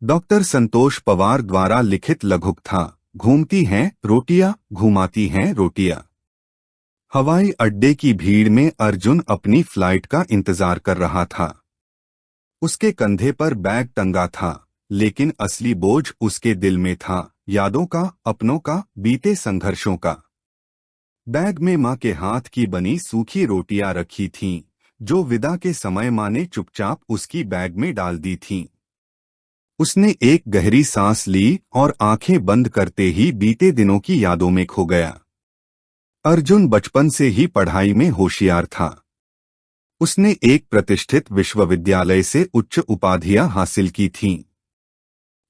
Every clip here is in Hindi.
डॉक्टर संतोष पवार द्वारा लिखित लघुक था। घूमती हैं रोटियां, घुमाती हैं रोटियां। हवाई अड्डे की भीड़ में अर्जुन अपनी फ्लाइट का इंतजार कर रहा था। उसके कंधे पर बैग टंगा था, लेकिन असली बोझ उसके दिल में था, यादों का, अपनों का, बीते संघर्षों का। बैग में माँ के हाथ की बनी सूखी रोटियां रखी थीं, जो विदा के समय माँ ने चुपचाप उसकी बैग में डाल दी थीं। उसने एक गहरी सांस ली और आंखें बंद करते ही बीते दिनों की यादों में खो गया। अर्जुन बचपन से ही पढ़ाई में होशियार था। उसने एक प्रतिष्ठित विश्वविद्यालय से उच्च उपाधियां हासिल की थीं।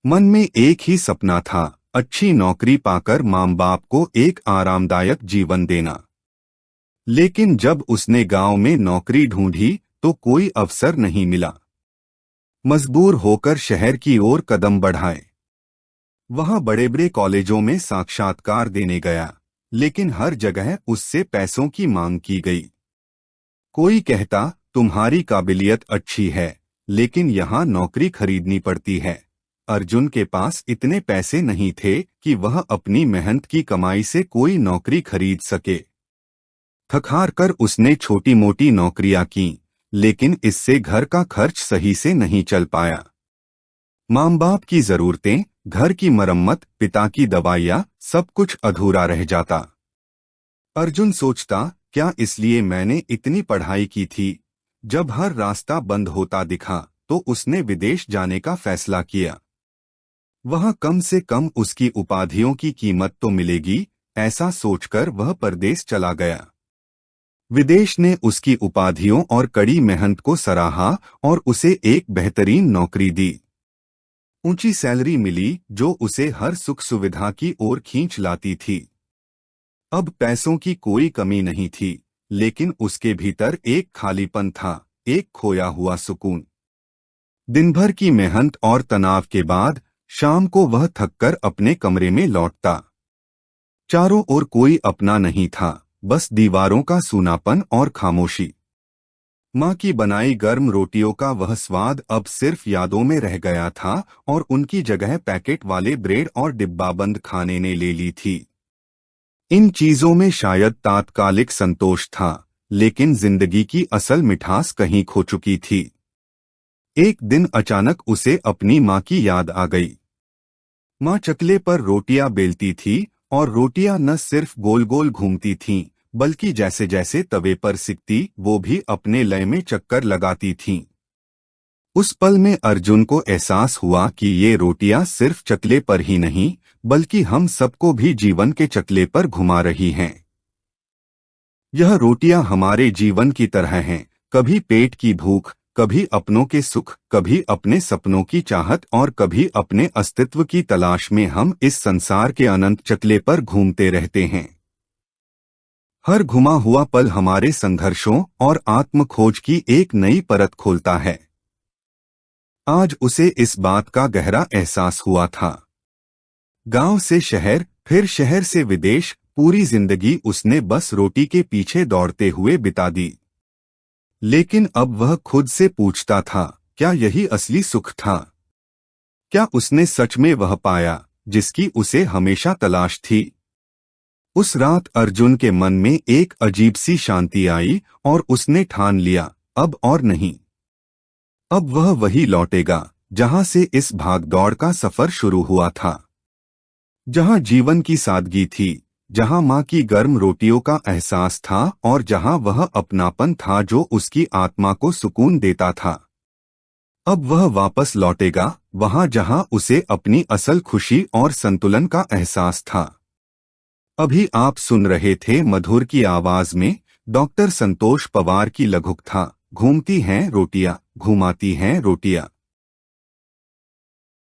मन में एक ही सपना था, अच्छी नौकरी पाकर माँ बाप को एक आरामदायक जीवन देना। लेकिन जब उसने गांव में नौकरी ढूंढी तो कोई अवसर नहीं मिला। मजबूर होकर शहर की ओर कदम बढ़ाए। वहां बड़े बड़े कॉलेजों में साक्षात्कार देने गया, लेकिन हर जगह उससे पैसों की मांग की गई। कोई कहता, तुम्हारी काबिलियत अच्छी है, लेकिन यहाँ नौकरी खरीदनी पड़ती है। अर्जुन के पास इतने पैसे नहीं थे कि वह अपनी मेहनत की कमाई से कोई नौकरी खरीद सके। थक हार कर उसने छोटी मोटी नौकरियां की, लेकिन इससे घर का खर्च सही से नहीं चल पाया। माँ बाप की जरूरतें, घर की मरम्मत, पिता की दवाइयाँ, सब कुछ अधूरा रह जाता। अर्जुन सोचता, क्या इसलिए मैंने इतनी पढ़ाई की थी? जब हर रास्ता बंद होता दिखा तो उसने विदेश जाने का फैसला किया। वहां कम से कम उसकी उपाधियों की कीमत तो मिलेगी, ऐसा सोचकर वह परदेश चला गया। विदेश ने उसकी उपाधियों और कड़ी मेहनत को सराहा और उसे एक बेहतरीन नौकरी दी। ऊंची सैलरी मिली जो उसे हर सुख सुविधा की ओर खींच लाती थी। अब पैसों की कोई कमी नहीं थी, लेकिन उसके भीतर एक खालीपन था, एक खोया हुआ सुकून। दिन भर की मेहनत और तनाव के बाद शाम को वह थककर अपने कमरे में लौटता। चारों ओर कोई अपना नहीं था, बस दीवारों का सूनापन और खामोशी। माँ की बनाई गर्म रोटियों का वह स्वाद अब सिर्फ यादों में रह गया था और उनकी जगह पैकेट वाले ब्रेड और डिब्बाबंद खाने ने ले ली थी। इन चीजों में शायद तात्कालिक संतोष था, लेकिन जिंदगी की असल मिठास कहीं खो चुकी थी। एक दिन अचानक उसे अपनी माँ की याद आ गई। माँ चकले पर रोटियां बेलती थी और रोटियां न सिर्फ गोल गोल घूमती थीं, बल्कि जैसे जैसे तवे पर सिकती वो भी अपने लय में चक्कर लगाती थीं। उस पल में अर्जुन को एहसास हुआ कि ये रोटियां सिर्फ चकले पर ही नहीं, बल्कि हम सबको भी जीवन के चकले पर घुमा रही हैं। यह रोटियां हमारे जीवन की तरह हैं, कभी पेट की भूख, कभी अपनों के सुख, कभी अपने सपनों की चाहत और कभी अपने अस्तित्व की तलाश में हम इस संसार के अनंत चकले पर घूमते रहते हैं। हर घुमा हुआ पल हमारे संघर्षों और आत्म खोज की एक नई परत खोलता है। आज उसे इस बात का गहरा एहसास हुआ था। गांव से शहर, फिर शहर से विदेश, पूरी जिंदगी उसने बस रोटी के पीछे दौड़ते हुए बिता दी। लेकिन अब वह खुद से पूछता था, क्या यही असली सुख था? क्या उसने सच में वह पाया जिसकी उसे हमेशा तलाश थी? उस रात अर्जुन के मन में एक अजीब सी शांति आई और उसने ठान लिया, अब और नहीं। अब वह वही लौटेगा जहां से इस भागदौड़ का सफर शुरू हुआ था। जहां जीवन की सादगी थी, जहां माँ की गर्म रोटियों का एहसास था और जहां वह अपनापन था जो उसकी आत्मा को सुकून देता था। अब वह वापस लौटेगा वहां जहां उसे अपनी असल खुशी और संतुलन का एहसास था। अभी आप सुन रहे थे मधुर की आवाज में डॉक्टर संतोष पवार की लघुक था, घूमती हैं रोटियां, घुमाती हैं रोटियां।